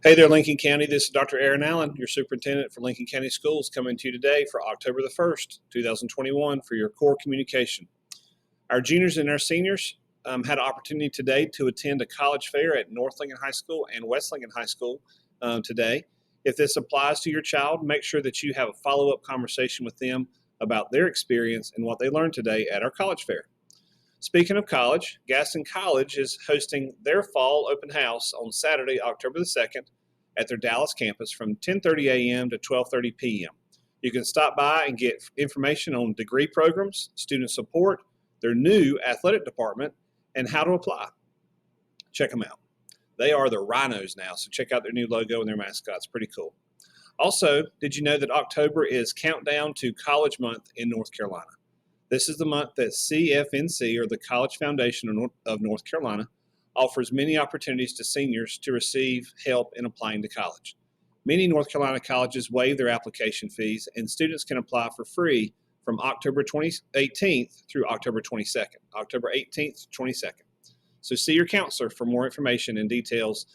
Hey there, Lincoln County. This is Dr. Aaron Allen, your superintendent for Lincoln County Schools, coming to you today for October the 1st, 2021 for your core communication. Our juniors and our seniors had an opportunity today to attend a college fair at North Lincoln High School and West Lincoln High School today. If this applies to your child, make sure that you have a follow-up conversation with them about their experience and what they learned today at our college fair. Speaking of college, Gaston College is hosting their fall open house on Saturday, October the 2nd at their Dallas campus from 10:30 a.m. to 12:30 p.m. You can stop by and get information on degree programs, student support, their new athletic department, and how to apply. Check them out. They are the Rhinos now, so check out their new logo and their mascot. It's pretty cool. Also, did you know that October is Countdown to College Month in North Carolina? This is the month that CFNC, or the College Foundation of North Carolina, offers many opportunities to seniors to receive help in applying to college. Many North Carolina colleges waive their application fees, and students can apply for free from October 18th through October 22nd. October 18th to 22nd. So see your counselor for more information and details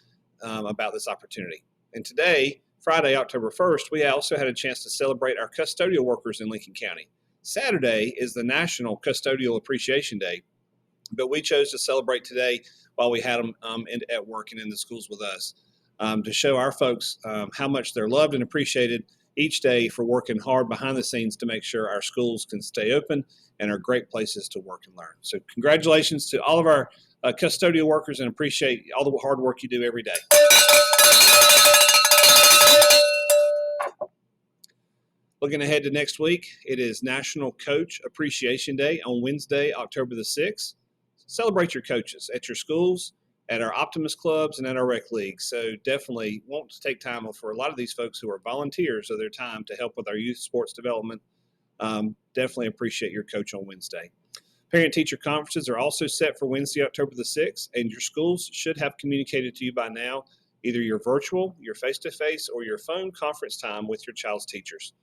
about this opportunity. And today, Friday, October 1st, we also had a chance to celebrate our custodial workers in Lincoln County. Saturday is the National Custodial Appreciation Day, but we chose to celebrate today while we had them at work and in the schools with us to show our folks how much they're loved and appreciated each day for working hard behind the scenes to make sure our schools can stay open and are great places to work and learn. So congratulations to all of our custodial workers, and appreciate all the hard work you do every day. Looking ahead to next week, it is National Coach Appreciation Day on Wednesday, October the 6th. Celebrate your coaches at your schools, at our Optimist clubs, and at our rec leagues. So definitely want to take time for a lot of these folks who are volunteers of their time to help with our youth sports development. Definitely appreciate your coach on Wednesday. Parent-teacher conferences are also set for Wednesday, October the 6th, and your schools should have communicated to you by now either your virtual, your face-to-face, or your phone conference time with your child's teachers.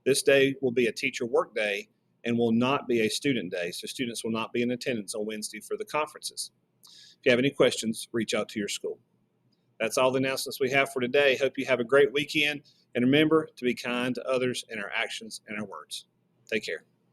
This day will be a teacher work day and will not be a student day, so students will not be in attendance on Wednesday for the conferences. If you have any questions, reach out to your school. That's all the announcements we have for today. Hope you have a great weekend, and remember to be kind to others in our actions and our words. Take care.